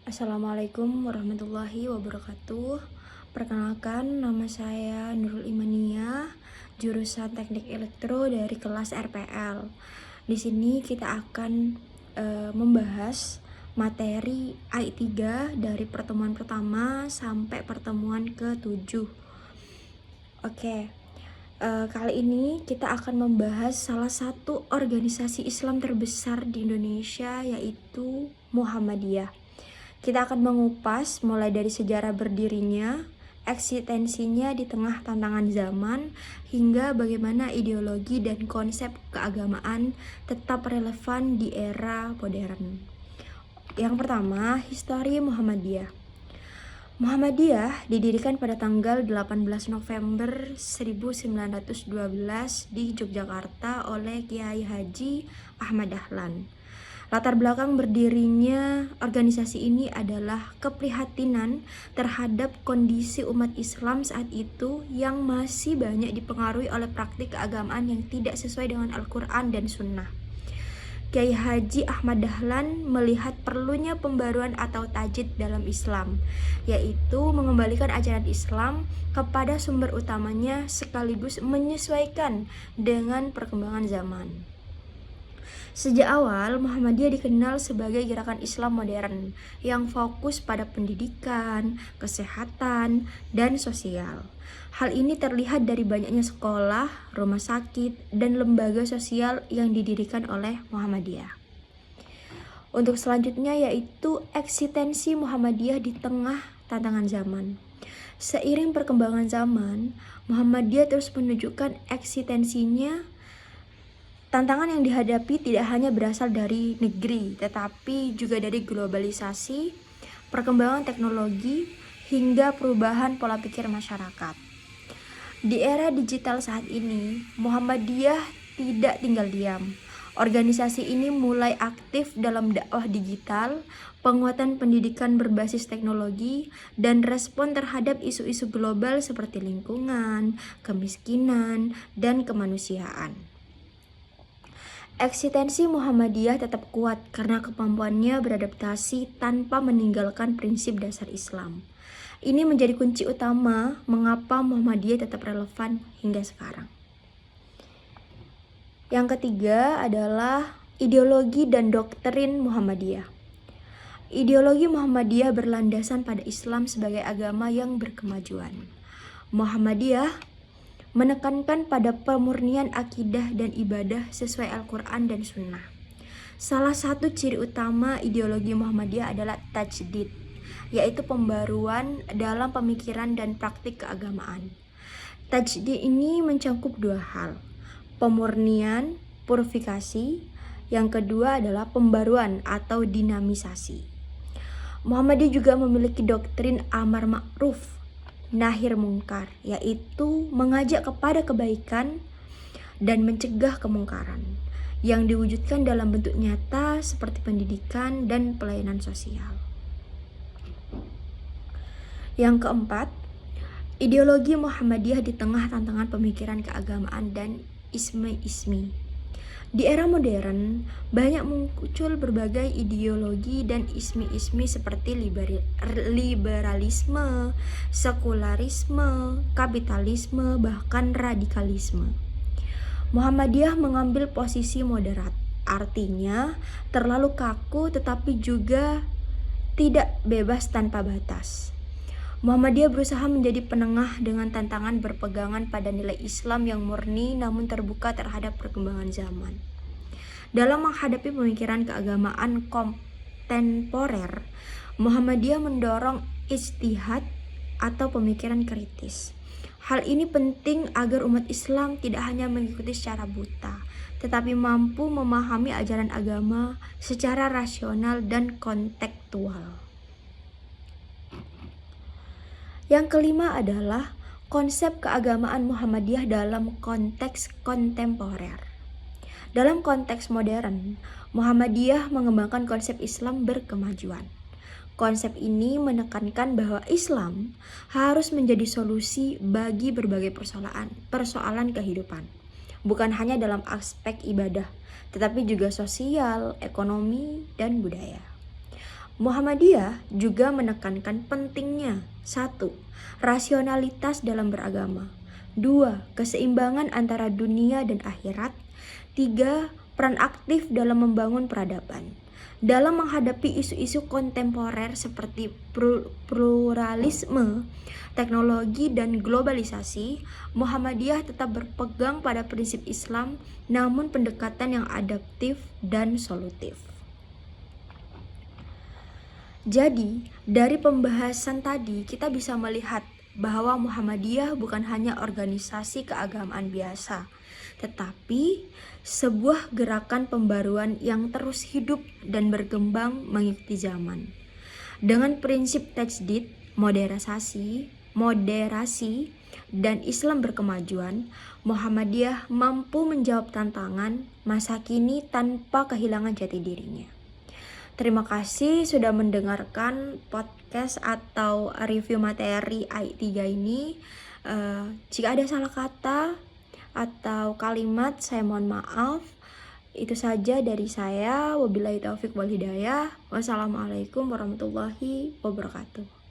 Assalamualaikum warahmatullahi wabarakatuh. Perkenalkan, nama saya Nurul Imania, jurusan Teknik Elektro dari kelas RPL. Di sini kita akan membahas materi AI3 dari pertemuan pertama sampai pertemuan ke-7. Oke. Kali ini kita akan membahas salah satu organisasi Islam terbesar di Indonesia, yaitu Muhammadiyah. Kita akan mengupas mulai dari sejarah berdirinya, eksistensinya di tengah tantangan zaman, hingga bagaimana ideologi dan konsep keagamaan tetap relevan di era modern. Yang pertama, histori Muhammadiyah. Muhammadiyah didirikan pada tanggal 18 November 1912 di Yogyakarta oleh Kiai Haji Ahmad Dahlan. Latar belakang berdirinya organisasi ini adalah keprihatinan terhadap kondisi umat Islam saat itu yang masih banyak dipengaruhi oleh praktik keagamaan yang tidak sesuai dengan Al-Quran dan Sunnah. Kiai Haji Ahmad Dahlan melihat perlunya pembaruan atau tajdid dalam Islam, yaitu mengembalikan ajaran Islam kepada sumber utamanya sekaligus menyesuaikan dengan perkembangan zaman. Sejak awal, Muhammadiyah dikenal sebagai gerakan Islam modern yang fokus pada pendidikan, kesehatan, dan sosial. Hal ini terlihat dari banyaknya sekolah, rumah sakit, dan lembaga sosial yang didirikan oleh Muhammadiyah. Untuk selanjutnya yaitu eksistensi Muhammadiyah di tengah tantangan zaman. Seiring perkembangan zaman, Muhammadiyah terus menunjukkan eksistensinya. Tantangan yang dihadapi tidak hanya berasal dari negeri, tetapi juga dari globalisasi, perkembangan teknologi, hingga perubahan pola pikir masyarakat. Di era digital saat ini, Muhammadiyah tidak tinggal diam. Organisasi ini mulai aktif dalam dakwah digital, penguatan pendidikan berbasis teknologi, dan respon terhadap isu-isu global seperti lingkungan, kemiskinan, dan kemanusiaan. Eksistensi Muhammadiyah tetap kuat karena kemampuannya beradaptasi tanpa meninggalkan prinsip dasar Islam. Ini menjadi kunci utama mengapa Muhammadiyah tetap relevan hingga sekarang. Yang ketiga adalah ideologi dan doktrin Muhammadiyah. Ideologi Muhammadiyah berlandasan pada Islam sebagai agama yang berkemajuan. Muhammadiyah menekankan pada pemurnian akidah dan ibadah sesuai Al-Quran dan Sunnah. Salah satu ciri utama ideologi Muhammadiyah adalah tajdid, yaitu pembaruan dalam pemikiran dan praktik keagamaan. Tajdid ini mencakup dua hal, pemurnian, purifikasi, yang kedua adalah pembaruan atau dinamisasi. Muhammadiyah juga memiliki doktrin amar ma'ruf nahir mungkar, yaitu mengajak kepada kebaikan dan mencegah kemungkaran yang diwujudkan dalam bentuk nyata seperti pendidikan dan pelayanan sosial. Yang keempat, ideologi Muhammadiyah di tengah tantangan pemikiran keagamaan dan ismi-ismi. Di era modern, banyak muncul berbagai ideologi dan ismi-ismi seperti liberalisme, sekularisme, kapitalisme, bahkan radikalisme. Muhammadiyah mengambil posisi moderat, artinya terlalu kaku tetapi juga tidak bebas tanpa batas. Muhammadiyah berusaha menjadi penengah dengan tantangan berpegangan pada nilai Islam yang murni namun terbuka terhadap perkembangan zaman. Dalam menghadapi pemikiran keagamaan kontemporer, Muhammadiyah mendorong ijtihad atau pemikiran kritis. Hal ini penting agar umat Islam tidak hanya mengikuti secara buta, tetapi mampu memahami ajaran agama secara rasional dan kontekstual. Yang kelima adalah konsep keagamaan Muhammadiyah dalam konteks kontemporer. Dalam konteks modern, Muhammadiyah mengembangkan konsep Islam berkemajuan. Konsep ini menekankan bahwa Islam harus menjadi solusi bagi berbagai persoalan kehidupan, bukan hanya dalam aspek ibadah, tetapi juga sosial, ekonomi, dan budaya. Muhammadiyah juga menekankan pentingnya 1. Rasionalitas dalam beragama. 2. Keseimbangan antara dunia dan akhirat. 3. Peran aktif dalam membangun peradaban. Dalam menghadapi isu-isu kontemporer seperti pluralisme, teknologi, dan globalisasi, Muhammadiyah tetap berpegang pada prinsip Islam, namun pendekatan yang adaptif dan solutif. Jadi, dari pembahasan tadi kita bisa melihat bahwa Muhammadiyah bukan hanya organisasi keagamaan biasa, tetapi sebuah gerakan pembaruan yang terus hidup dan berkembang mengikuti zaman. Dengan prinsip tajdid, moderasi, dan Islam berkemajuan, Muhammadiyah mampu menjawab tantangan masa kini tanpa kehilangan jati dirinya. Terima kasih sudah mendengarkan podcast atau review materi AI3 ini. Jika ada salah kata atau kalimat, saya mohon maaf. Itu saja dari saya. Wabillahi taufik wal hidayah. Wassalamualaikum warahmatullahi wabarakatuh.